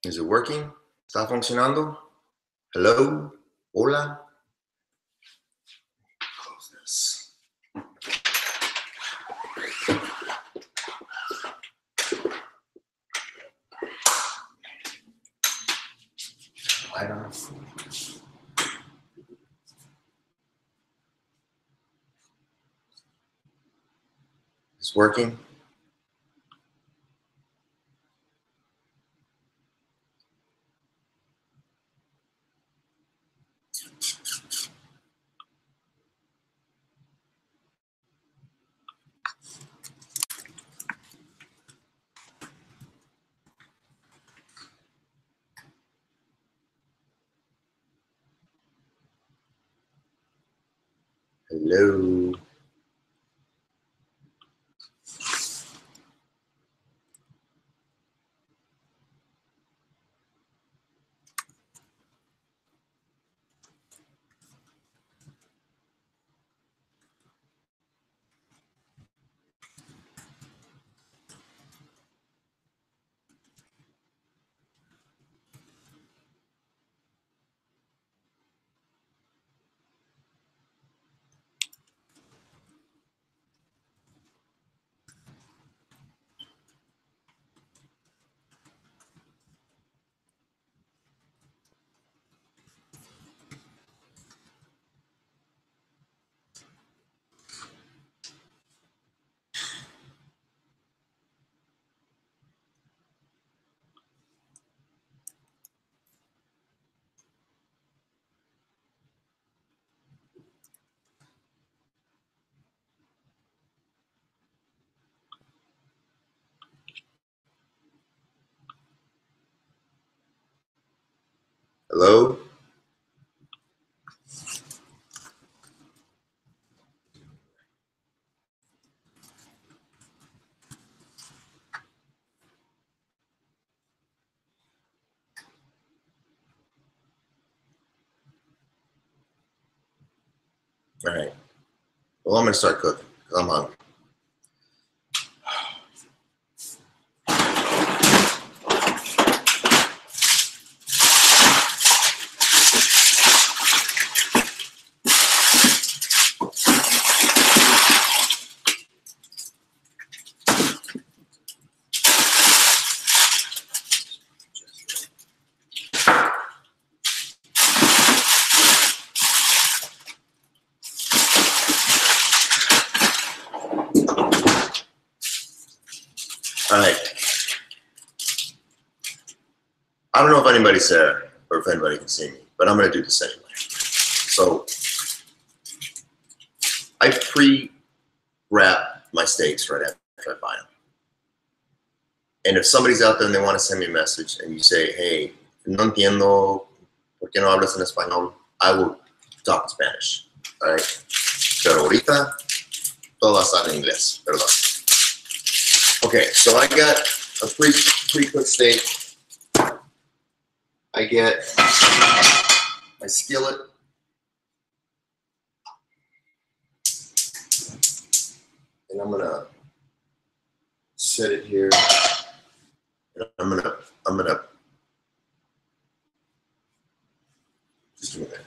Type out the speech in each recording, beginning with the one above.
Is it working? ¿Está funcionando? Hello? Hola? Close this. Light on. It's working? Hello? Hello? All right. Well, I'm going to start cooking because I'm hungry. All right. I don't know if anybody's there or if anybody can see me, but I'm going to do this anyway. So I pre-wrap my steaks right after I buy them. And if somebody's out there and they want to send me a message and you say, hey, no entiendo, ¿por qué no hablas en español? I will talk in Spanish. All right. Pero ahorita todo va a estar en inglés. Perdón. Okay, so I got a pre-cooked steak. I get my skillet. And I'm gonna set it here. And I'm gonna just do that.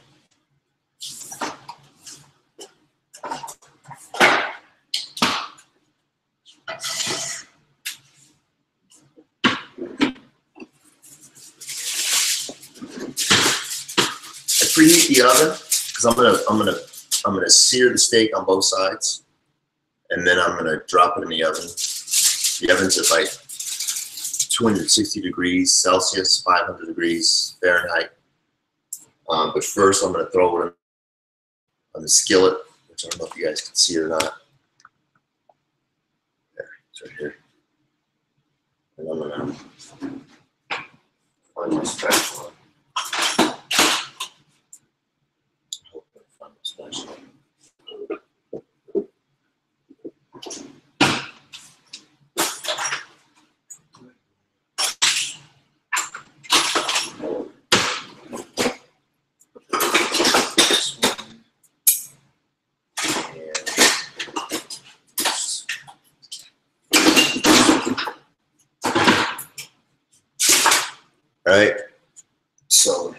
Preheat the oven because I'm gonna sear the steak on both sides, and then I'm gonna drop it in the oven. The oven's at like 260 degrees Celsius, 500 degrees Fahrenheit. But first, I'm gonna throw it on the skillet, which I don't know if you guys can see it or not. There, it's right here. And I'm gonna find my spatula. All right? So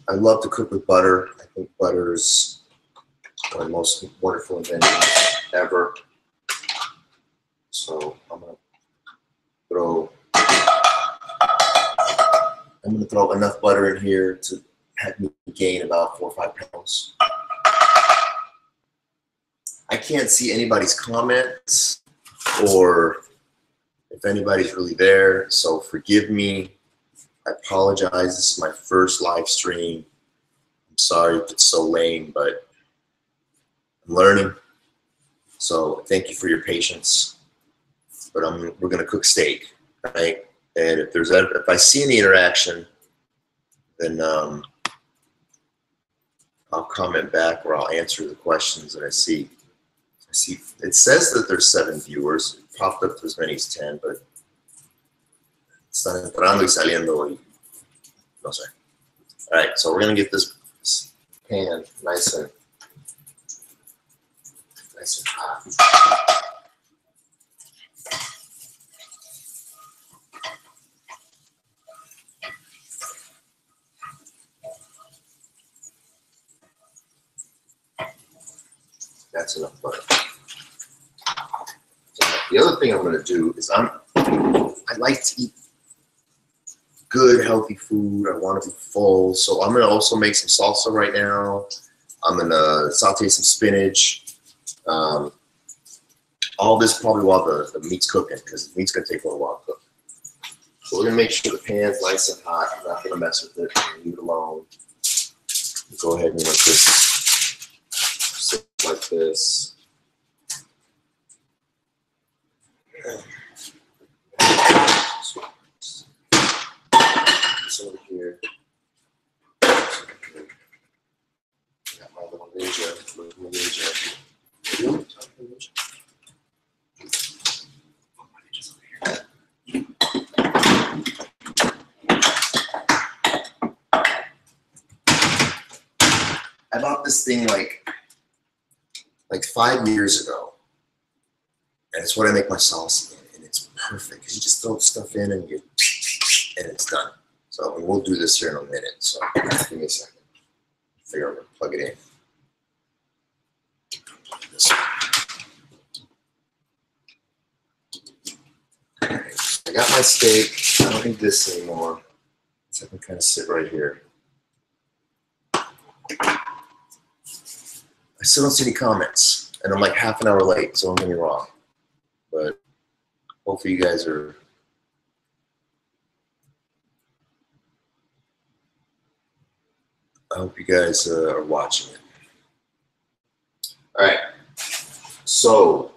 I love to cook with butter. I think butter is one of the most wonderful inventions ever. So I'm gonna throw enough butter in here to have me gain about 4 or 5 pounds. I can't see anybody's comments or if anybody's really there, so forgive me. I apologize. This is my first live stream. I'm sorry if it's so lame, but I'm learning. So thank you for your patience. But we're gonna cook steak, right? And if I see any interaction, then I'll comment back or I'll answer the questions that I see. It says that there's 7 viewers. It popped up to as many as 10, but están entrando y saliendo y no sé. All right, so we're gonna get this pan nice and hot. That's enough butter. The other thing I'm going to do is I like to eat good, healthy food. I want to be full. So I'm going to also make some salsa right now. I'm going to saute some spinach. All this probably while the meat's cooking because the meat's going to take a little while to cook. So we're going to make sure the pan's nice and hot. I'm not going to mess with it. Leave it alone. Go ahead and let this sit like this. This over here. Got my little ninja. I bought this thing like 5 years ago, and it's what I make my sauce in, and it's perfect because you just throw stuff in and it's done. So we'll do this here in a minute. So give me a second. Figure out where to plug it in. This one. All right, so I got my steak. I don't need this anymore. So I can kind of sit right here. I still don't see any comments, and I'm like half an hour late, so don't get me wrong. But hopefully you guys are. I hope you guys are watching it. All right, so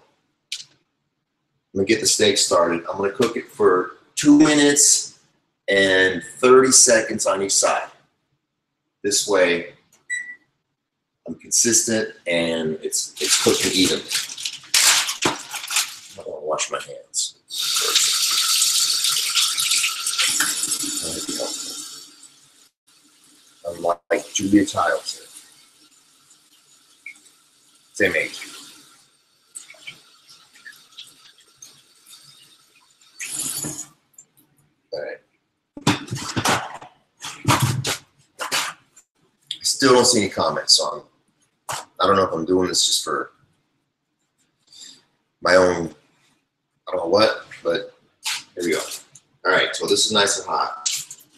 I'm gonna get the steak started. I'm gonna cook it for 2 minutes and 30 seconds on each side. This way, I'm consistent and it's cooking evenly. I'm gonna wash my hands first. That might be helpful. I'm like Julia Childs here. Same age. All right. I still don't see any comments, so I don't know if I'm doing this just for my own, I don't know what, but here we go. All right, so this is nice and hot.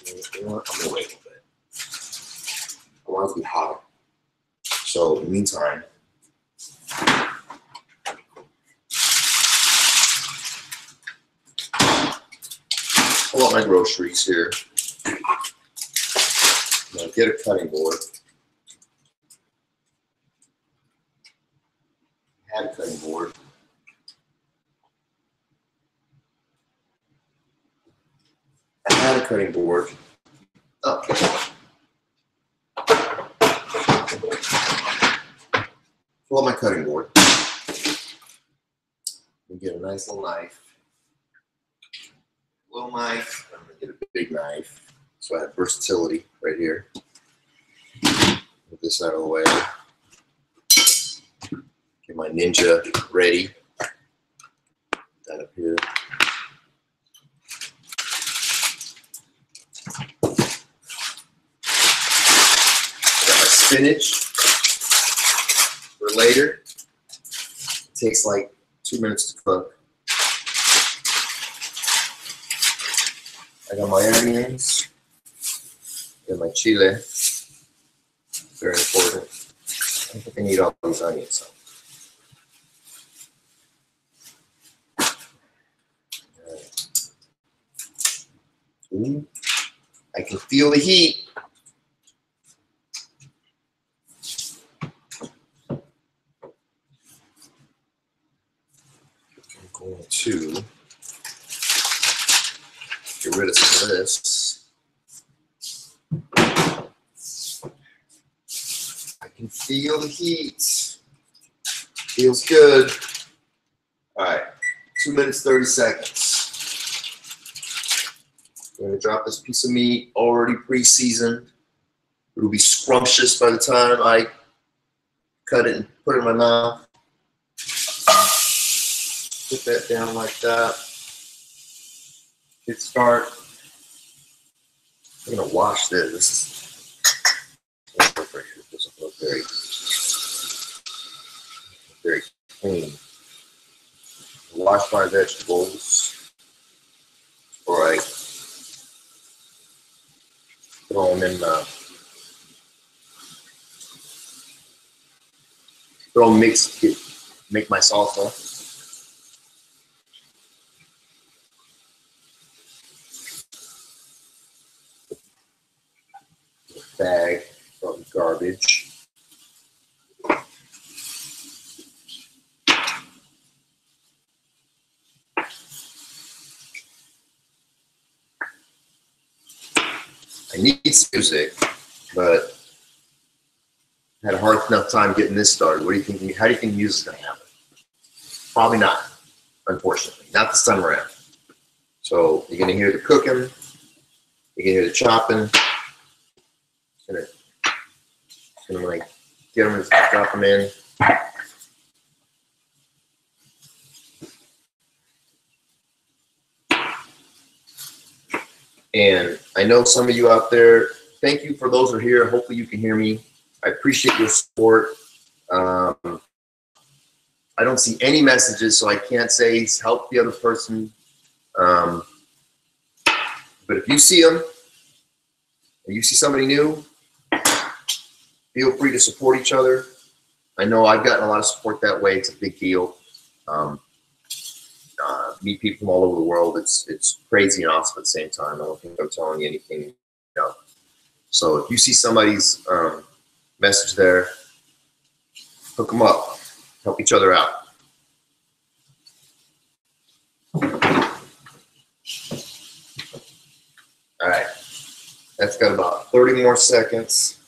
You know what? I'm gonna wait a little bit. I want it to be hotter. So in the meantime, pull out my groceries here. I'm gonna get a cutting board. Had a cutting board. I had a cutting board. Oh. Pull out my cutting board. And get a nice little knife. Little knife. I'm gonna get a big knife. So I have versatility right here. Move this out of the way. Get my Ninja ready. Put that up here. spinach for later. It takes like 2 minutes to cook. I got my onions, got my chile, very important. I think I need all these onions. So. Ooh, I can feel the heat. I'm going to get rid of some of this. I can feel the heat. Feels good. All right, 2 minutes, 30 seconds. I'm gonna drop this piece of meat, already pre-seasoned. It'll be scrumptious by the time I cut it and put it in my mouth. Put that down like that. Hit start. I'm gonna wash this. This doesn't look very clean. Wash my vegetables before I throw them in throw them mixed, make my salsa. Bag from garbage. I need music, but I had a hard enough time getting this started. What do you think? How do you think music's gonna happen? Probably not, unfortunately. Not this time around. So you're gonna hear the cooking, you're gonna hear the chopping. Gonna like get them and drop them in. And I know some of you out there, thank you for those who are here. Hopefully you can hear me. I appreciate your support. I don't see any messages, so I can't say help the other person. But if you see them, and you see somebody new, feel free to support each other. I know I've gotten a lot of support that way. It's a big deal. Meet people from all over the world. It's crazy and awesome at the same time. I don't think I'm telling you anything. You know. So if you see somebody's message there, hook them up. Help each other out. All right. That's got about 30 more seconds.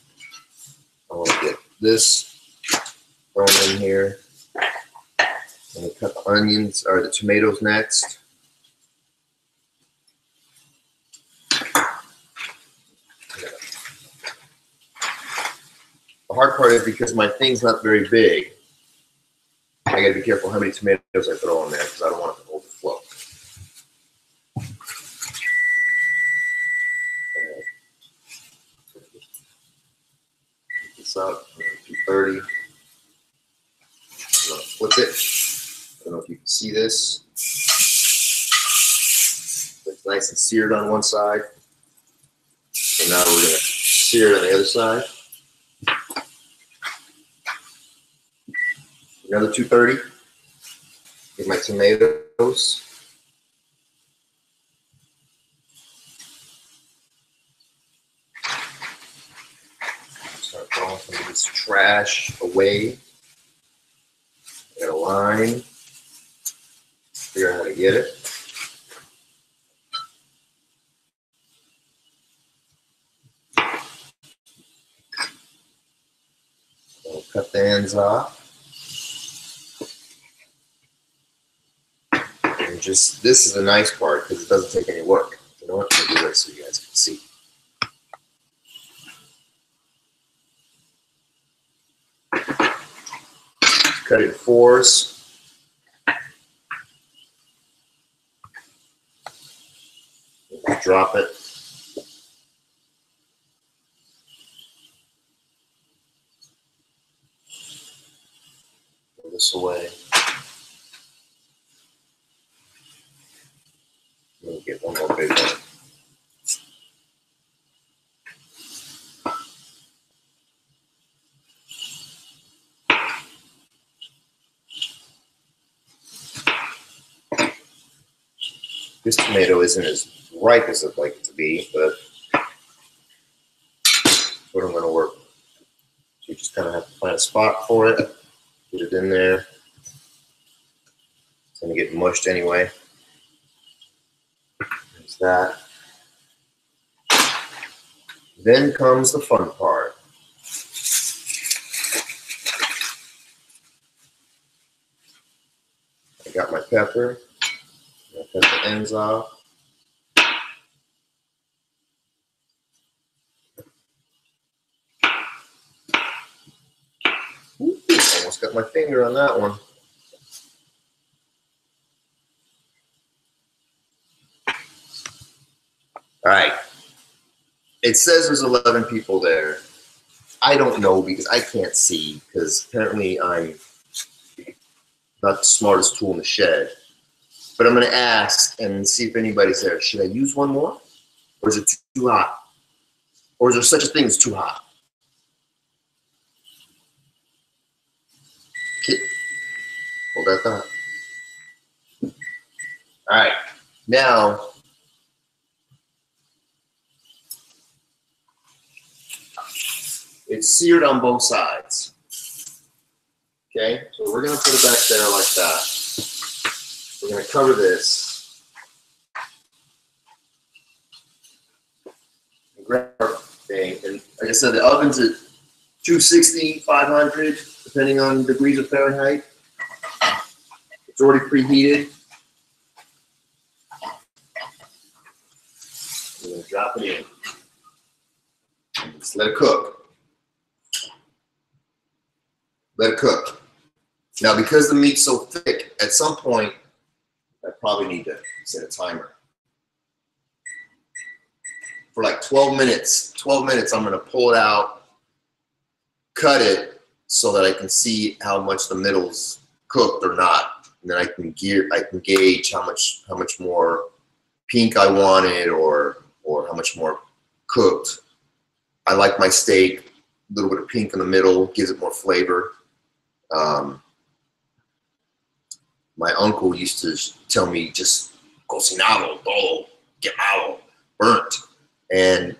I want to get this thrown in here. I'm going to cut the onions or the tomatoes next. The hard part is because my thing's not very big, I got to be careful how many tomatoes I throw in there because I don't want it to overflow. Get this up, 230. I'm going to flip it. I don't know if you can see this. It's nice and seared on one side. And now we're going to sear it on the other side. Another 230. Get my tomatoes. Start throwing some of this trash away. Got a line. Figure out how to get it. I'll cut the ends off. And just, this is the nice part because it doesn't take any work. You know what? I'm going to do this so you guys can see. Cut it in fours. Drop it. this away. Let me get one more big one. This tomato isn't as ripe as I'd like it to be, but that's what I'm going to work. So you just kind of have to find a spot for it, get it in there. It's going to get mushed anyway. There's that. Then comes the fun part. I got my pepper. I cut the ends off. Ooh, almost got my finger on that one. All right. It says there's 11 people there. I don't know because I can't see because apparently I'm not the smartest tool in the shed. But I'm going to ask and see if anybody's there. Should I use one more? Or is it too hot? Or is there such a thing as too hot? Hold that thought. All right. Now, it's seared on both sides. Okay? So we're going to put it back there like that. We're going to cover this. Grab our thing. And like I said, the oven's at 260, 500, depending on degrees of Fahrenheit. It's already preheated. I'm going to drop it in. Just let it cook. Let it cook. Now, because the meat's so thick, at some point, I probably need to set a timer. For like 12 minutes. 12 minutes, I'm going to pull it out, cut it so that I can see how much the middle's cooked or not. And then I can gauge how much more pink I want it or how much more cooked. I like my steak, a little bit of pink in the middle, gives it more flavor. My uncle used to tell me just cocinado, todo, quemado, burnt. And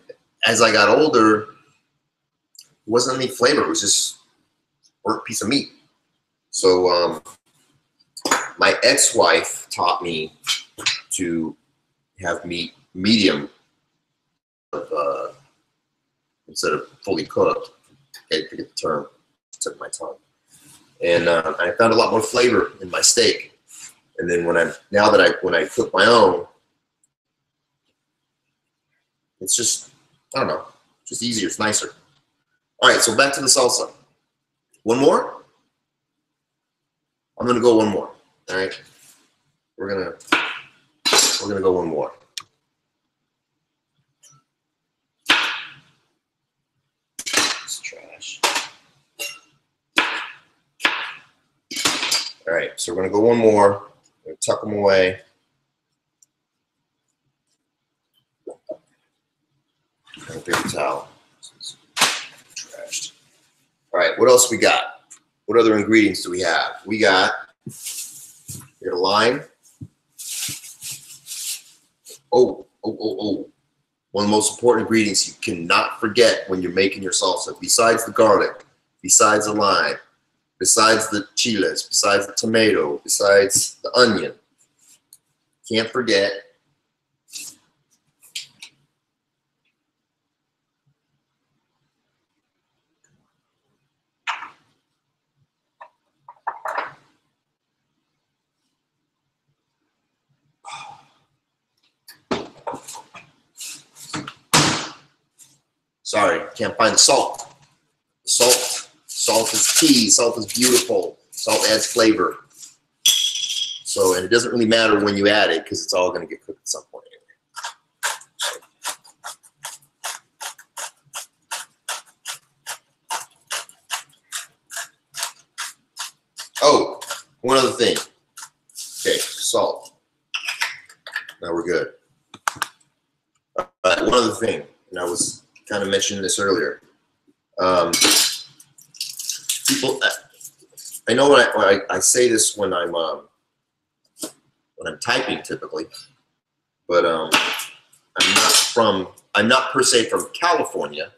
as I got older, it wasn't any flavor. It was just a burnt piece of meat. So my ex-wife taught me to have meat medium instead of fully cooked. I forget the term. It took my tongue. And I found a lot more flavor in my steak. And then when I cook my own, it's just, I don't know, just easier, it's nicer. All right, so back to the salsa. One more? I'm gonna go one more, all right? We're gonna go one more. It's trash. All right, so we're gonna go one more. We're gonna tuck them away. And a paper towel. Trashed. All right, what else we got? What other ingredients do we have? We got a lime. Oh. One of the most important ingredients you cannot forget when you're making your salsa, besides the garlic, besides the lime, besides the chiles, besides the tomato, besides the onion. Can't forget sorry, can't find the salt. Salt is key. Salt is beautiful. Salt adds flavor. So, and it doesn't really matter when you add it because it's all going to get cooked at some point anyway. Oh, One other thing. Okay, salt. Now we're good. All right, one other thing, and I was kind of mentioning this earlier. People, I know when I say this when I'm typing typically, but I'm not per se from California.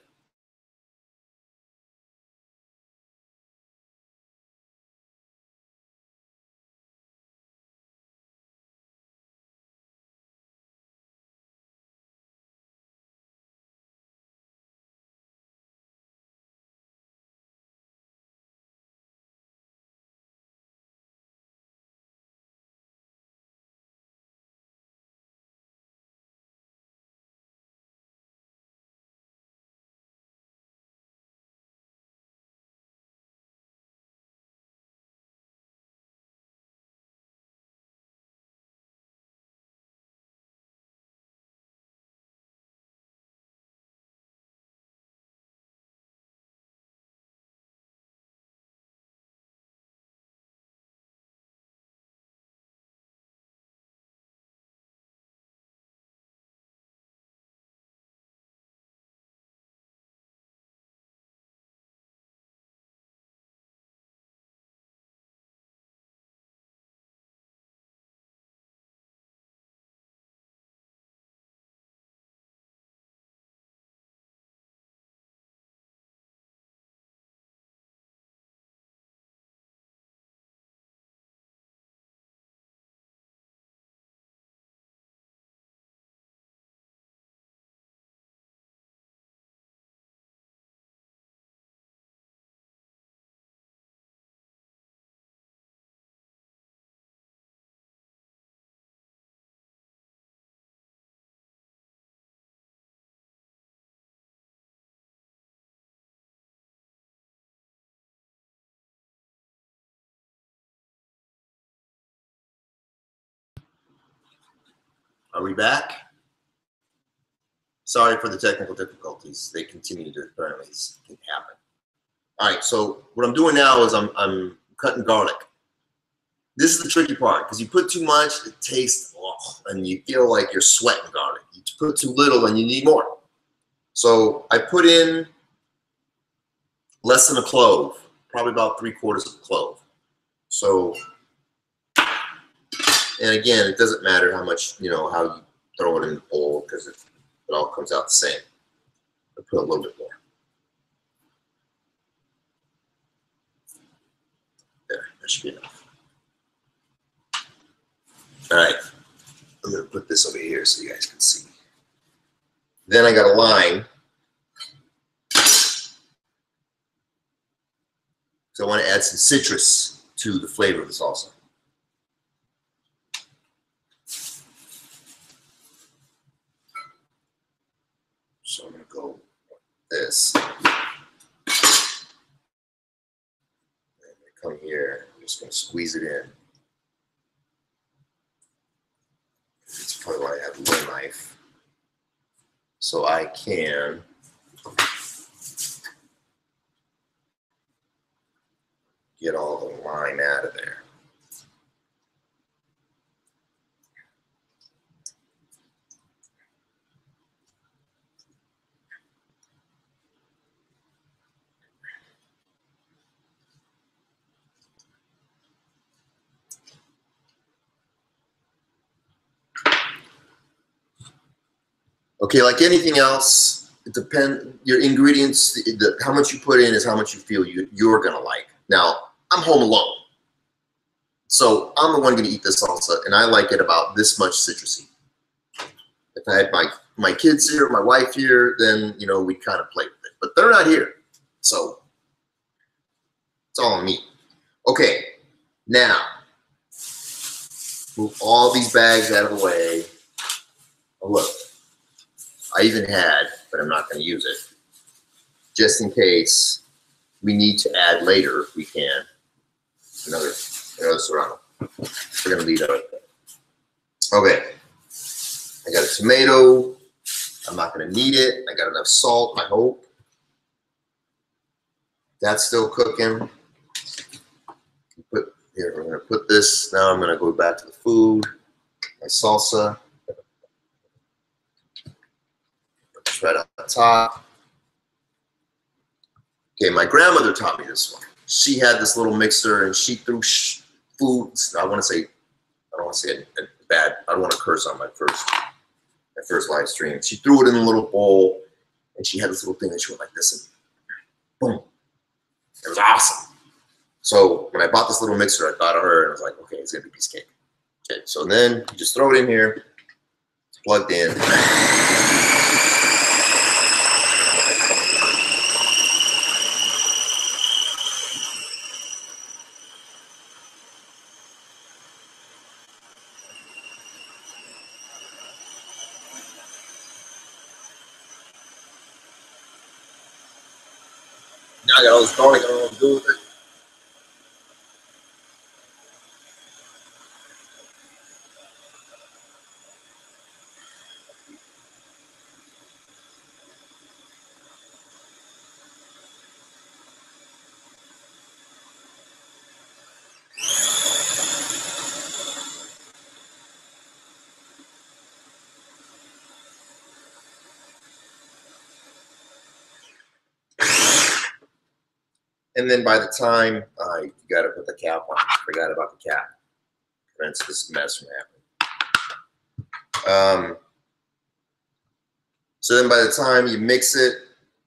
Are we back? Sorry for the technical difficulties. They continue to apparently can happen. All right, so what I'm doing now is I'm cutting garlic. This is the tricky part because you put too much, it tastes and you feel like you're sweating garlic. You put too little and you need more. So I put in less than a clove, probably about 3/4 of a clove. So, and again, it doesn't matter how much, how you throw it in the bowl because it all comes out the same. I put a little bit more. There, that should be enough. All right, I'm gonna put this over here so you guys can see. Then I got a lime. So I want to add some citrus to the flavor of the salsa. So I'm going to go like this. And I come here, I'm just going to squeeze it in. It's probably why I have a little knife. So I can get all the lime out of there. Okay, like anything else, it depends. Your ingredients, how much you put in is how much you feel you're gonna like. Now, I'm home alone, so I'm the one gonna eat this salsa, and I like it about this much citrusy. If I had my kids here, my wife here, then we'd kind of play with it. But they're not here, so it's all on me. Okay, now move all these bags out of the way. Oh, look. I even had, but I'm not going to use it, just in case we need to add later if we can. Another serrano. We're going to leave that right there. Okay. I got a tomato. I'm not going to need it. I got enough salt, I hope. That's still cooking. Put Here, we're gonna put this, now I'm gonna go back to the food, my salsa. It's right on the top. Okay, my grandmother taught me this one. She had this little mixer and she threw foods. I don't want to say it bad. I don't want to curse on my first live stream. She threw it in a little bowl and she had this little thing and she went like this and boom. It was awesome. So when I bought this little mixer, I thought of her and I was like, okay, it's gonna be a piece of cake. Okay, so then you just throw it in here, it's plugged in. Now I got all this garlic, I don't know what to do with it. And then by the time you got to put the cap on, I forgot about the cap. Prevents this mess from happening. So then by the time you mix it,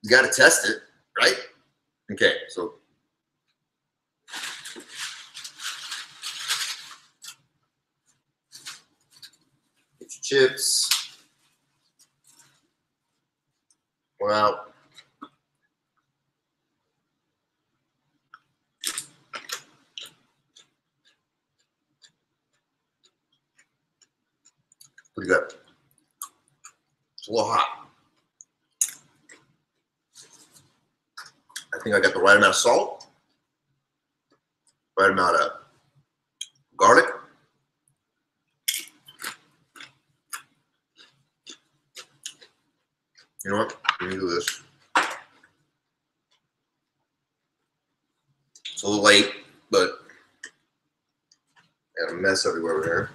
you got to test it, right? Okay, so get your chips. Well, pretty good. It's a little hot. I think I got the right amount of salt, right amount of garlic. You know what? Let me do this. It's a little late, but I got a mess everywhere over here.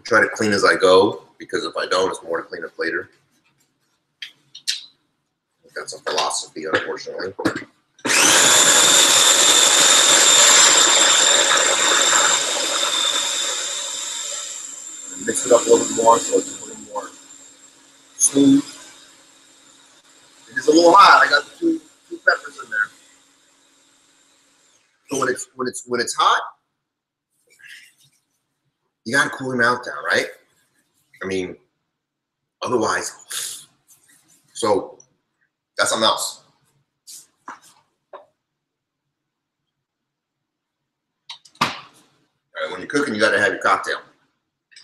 Try to clean as I go, because if I don't, it's more to clean up later. That's a philosophy, unfortunately. Mix it up a little bit more so it's a little more smooth. It is a little hot. I got two peppers in there. So when it's hot, you gotta cool them out down, right? I mean, otherwise, so that's something else. All right, when you're cooking, you gotta have your cocktail.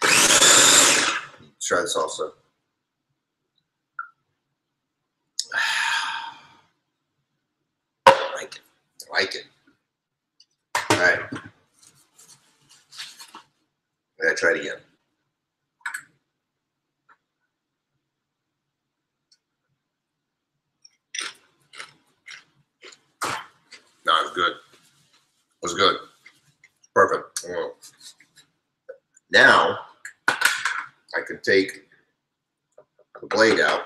Let's try the salsa. I like it. All right. I gotta try it again. No, it's good. It was good. Perfect. Now I can take the blade out.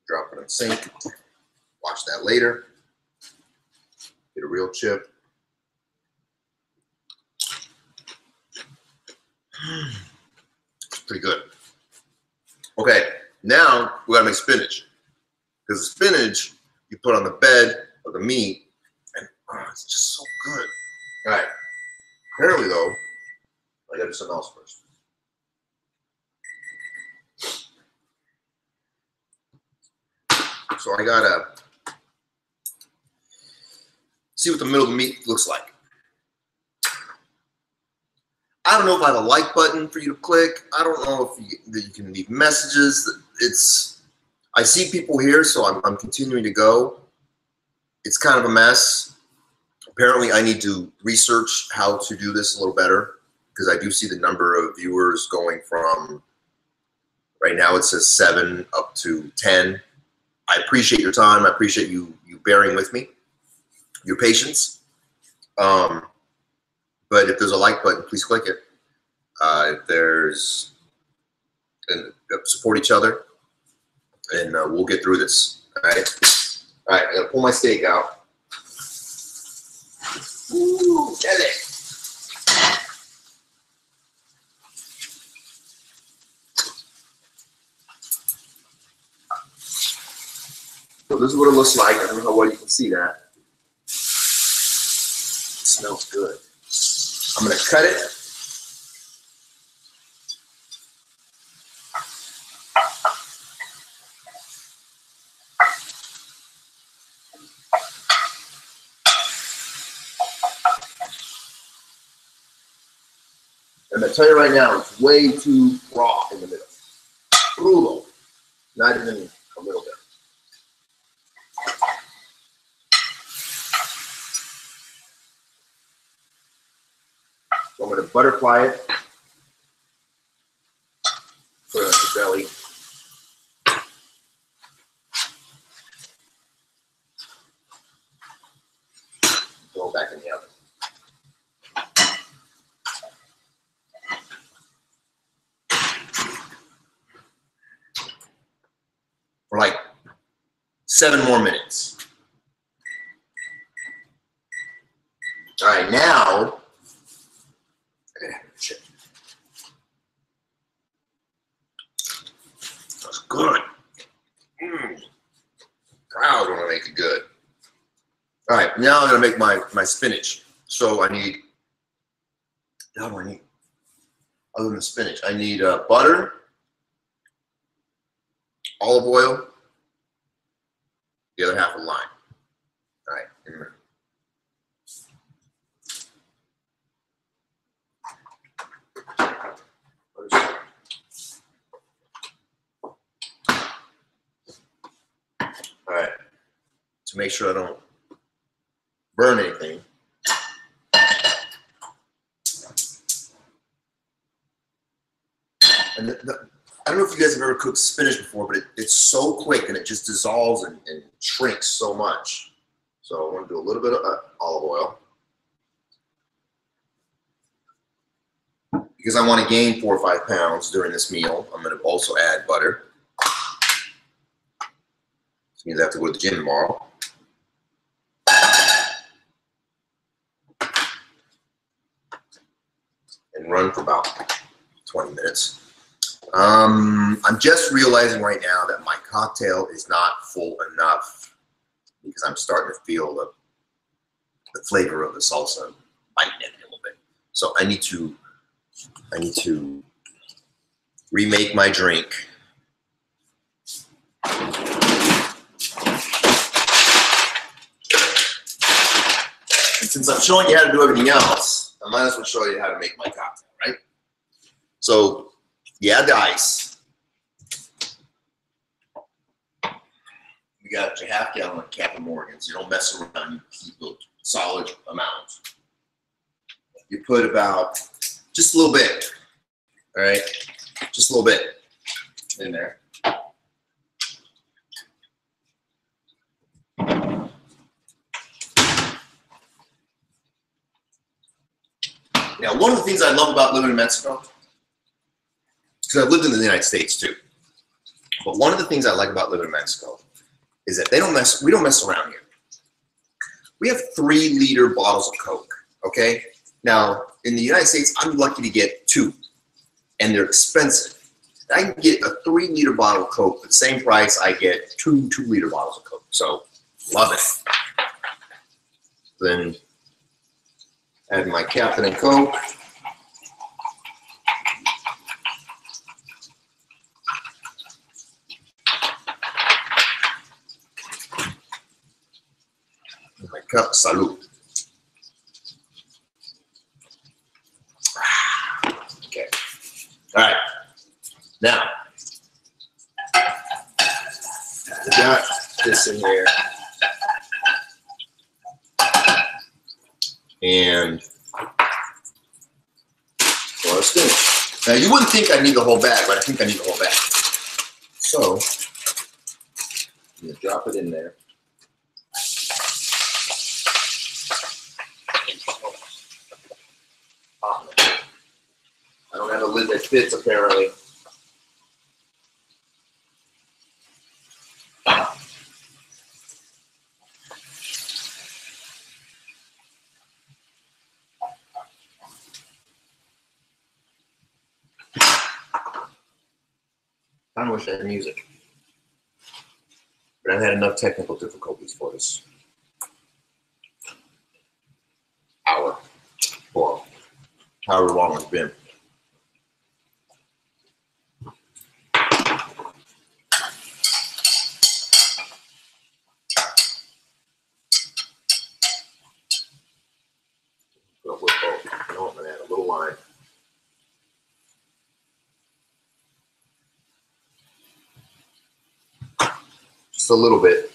Drop it in the sink. Watch that later. Get a real chip. It's pretty good. Okay, now we gotta make spinach. Because the spinach you put on the bed of the meat, and it's just so good. All right. Apparently, though, I gotta do something else first. So I gotta see what the middle of the meat looks like. I don't know if I have a like button for you to click. I don't know if you can leave messages. I see people here, so I'm continuing to go. It's kind of a mess. Apparently, I need to research how to do this a little better, because I do see the number of viewers going from Right now it says 7 up to 10. I appreciate your time. I appreciate you bearing with me, your patience. But if there's a like button, please click it. If there's, and support each other, and we'll get through this. All right. All right. I gotta pull my steak out. Ooh, get it. So this is what it looks like. I don't know how well you can see that. It smells good. I'm gonna cut it. And I tell you right now, it's way too raw in the middle. Crudo. Not even a little bit. So I'm going to butterfly it. Put it on the belly. Throw it back in the oven. For like 7 more minutes. All right, now I gotta have the chicken. That's good. Proud when I make it good. All right, now I'm gonna make my spinach. So I need, what do I need? Other than spinach, I need butter, olive oil, the other half of lime. All right. All right. To make sure I don't burn anything. And I don't know if you guys have ever cooked spinach before, but it's so quick and it just dissolves and shrinks so much. So I want to do a little bit of olive oil. Because I want to gain 4 or 5 pounds during this meal, I'm going to also add butter. This means I have to go to the gym tomorrow. And run for about 20 minutes. I'm just realizing right now that my cocktail is not full enough because I'm starting to feel the flavor of the salsa biting in a little bit. So I need to remake my drink. And since I'm showing you how to do everything else, I might as well show you how to make my cocktail, right? So you add the ice. You got your half gallon of Captain Morgan's. You don't mess around. You keep a solid amount. You put about just a little bit. All right, just a little bit in there. Now, one of the things I love about living in Mexico, because I've lived in the United States too, but one of the things I like about living in Mexico is that we don't mess around here. We have 3-liter bottles of Coke, okay? Now, in the United States, I'm lucky to get 2, and they're expensive. I can get a 3-liter bottle of Coke for the same price I get 2 2-liter bottles of Coke. So, love it. Then add my Captain and Coke. My cup, salud. Okay. All right. Now, we got this in there. And well, it's finished. Now, you wouldn't think I need the whole bag, but I think I need the whole bag. So I'm gonna drop it in there. I don't have a lid that fits apparently. I wish I had music, but I've had enough technical difficulties for this hour, or however long it's been. You know, I'm gonna add a little lime. Just a little bit.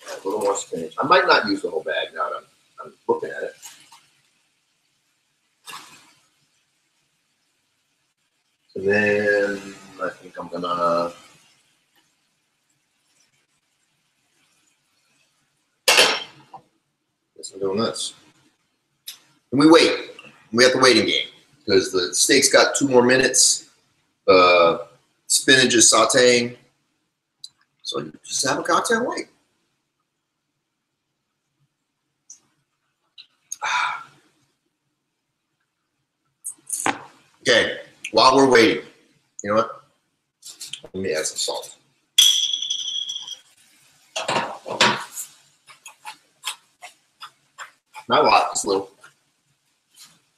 Add a little more spinach. I might not use the whole bag now that I'm looking at it. And then I think I'm gonna guess I'm doing this. And we wait. We have the waiting game because the steak's got 2 more minutes. Spinach is sauteing. So you just have a cocktail and wait. Okay, while we're waiting, you know what? Let me add some salt. Not a lot, just a little.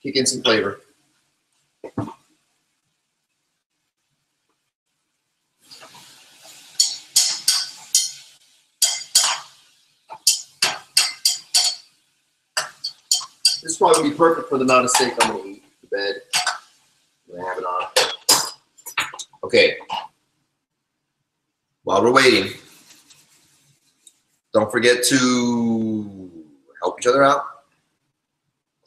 Kick in some flavor. This is probably gonna be perfect for the amount of steak I'm gonna eat in bed. I'm gonna have it on. Okay. While we're waiting, don't forget to help each other out.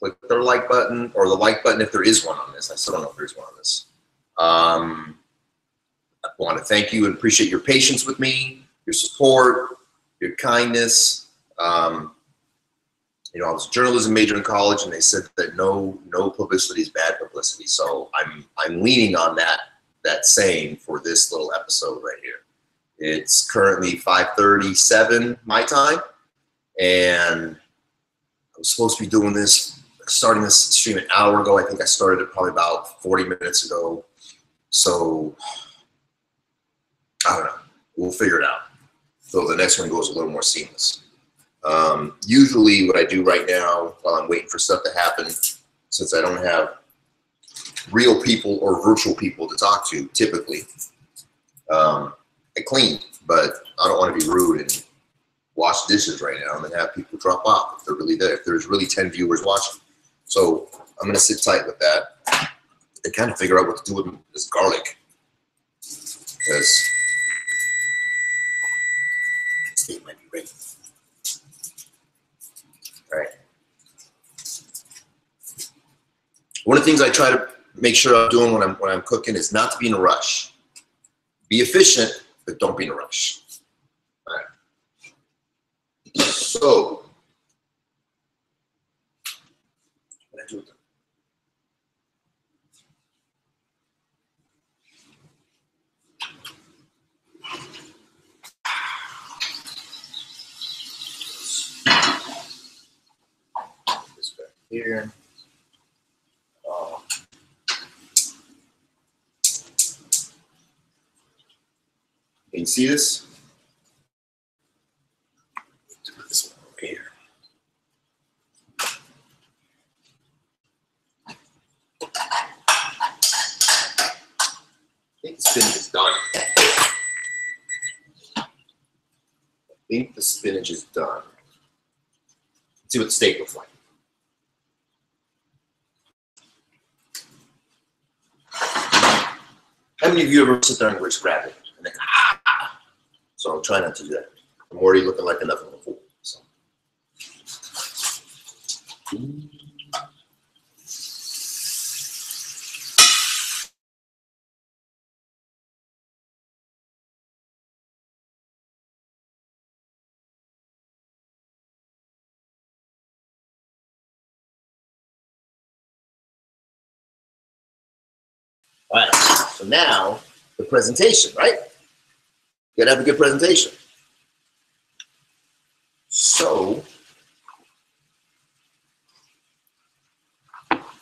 Click the like button, or the like button if there is one on this. I still don't know if there's one on this. I want to thank you and appreciate your patience with me, your support, your kindness. You know, I was a journalism major in college, and they said that no publicity is bad publicity. So I'm leaning on that saying for this little episode right here. It's currently 5:37 my time, and I was supposed to be doing this, starting this stream an hour ago. I think I started it probably about 40 minutes ago. So I don't know. We'll figure it out. So the next one goes a little more seamless. Usually what I do right now while I'm waiting for stuff to happen, since I don't have real people or virtual people to talk to typically, I clean, but I don't want to be rude and wash dishes right now and then have people drop off if they're really there, if there's really 10 viewers watching. So I'm going to sit tight with that and kind of figure out what to do with this garlic, because steak might be ready. All right. One of the things I try to make sure I'm doing when I'm cooking is not to be in a rush. Be efficient, but don't be in a rush. All right. So, what did I do with them? This back here. Can you see this? Put this one over here. I think the spinach is done. Let's see what the steak looks like. How many of you ever sit there and just grab it? And then, So I'll try not to do that. I'm already looking like enough of a fool. So. All right, so now the presentation, right? You gotta have a good presentation. So,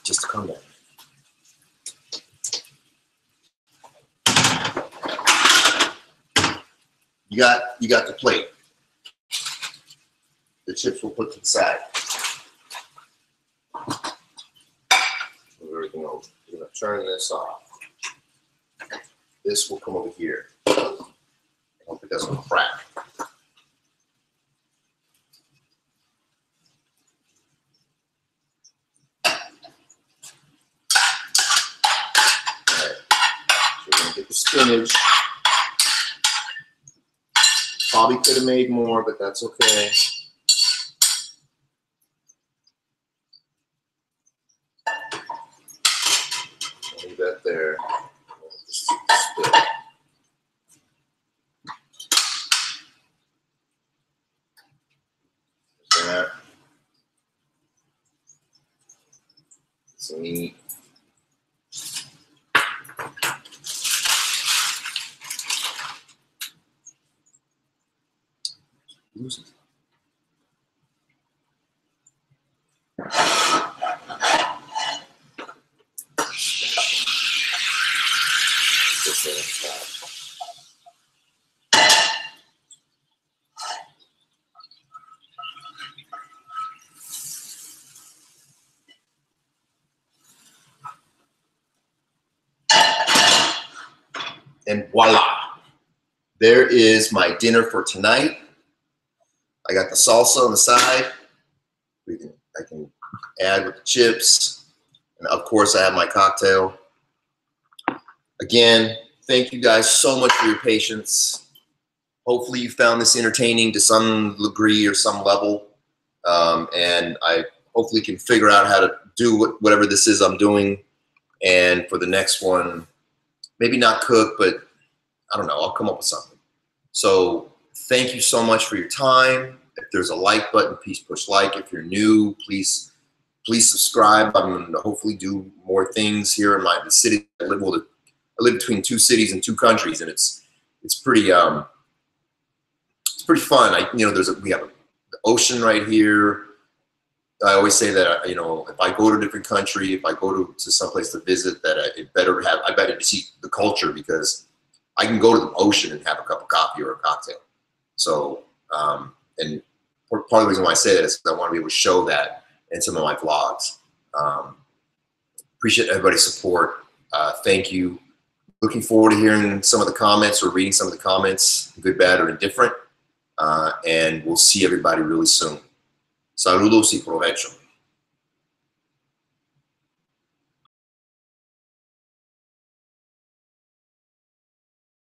just to calm down. You got the plate. The chips we'll put to the side. We're gonna turn this off. This will come over here. I hope it doesn't crack. Alright, so we're gonna get the spinach. Probably could have made more, but that's okay. Leave that there. Just spit. That. Some meat. Losing. And voila, there is my dinner for tonight. I got the salsa on the side. I can add with the chips. And of course, I have my cocktail. Again, thank you guys so much for your patience. Hopefully you found this entertaining to some degree or some level. And I hopefully can figure out how to do whatever this is I'm doing. And for the next one, maybe not cook, but I don't know, I'll come up with something. So thank you so much for your time. If there's a like button, please push like. If you're new, please subscribe. I'm going to hopefully do more things here in the city. I live between 2 cities and 2 countries, and it's pretty fun. We have the ocean right here. I always say that, if I go to a different country, if I go to someplace to visit, that I better see the culture, because I can go to the ocean and have a cup of coffee or a cocktail. So, and part of the reason why I say that is because I want to be able to show that in some of my vlogs. Appreciate everybody's support. Thank you. Looking forward to hearing some of the comments or reading some of the comments, good, bad, or indifferent. And we'll see everybody really soon. Saludos y provecho.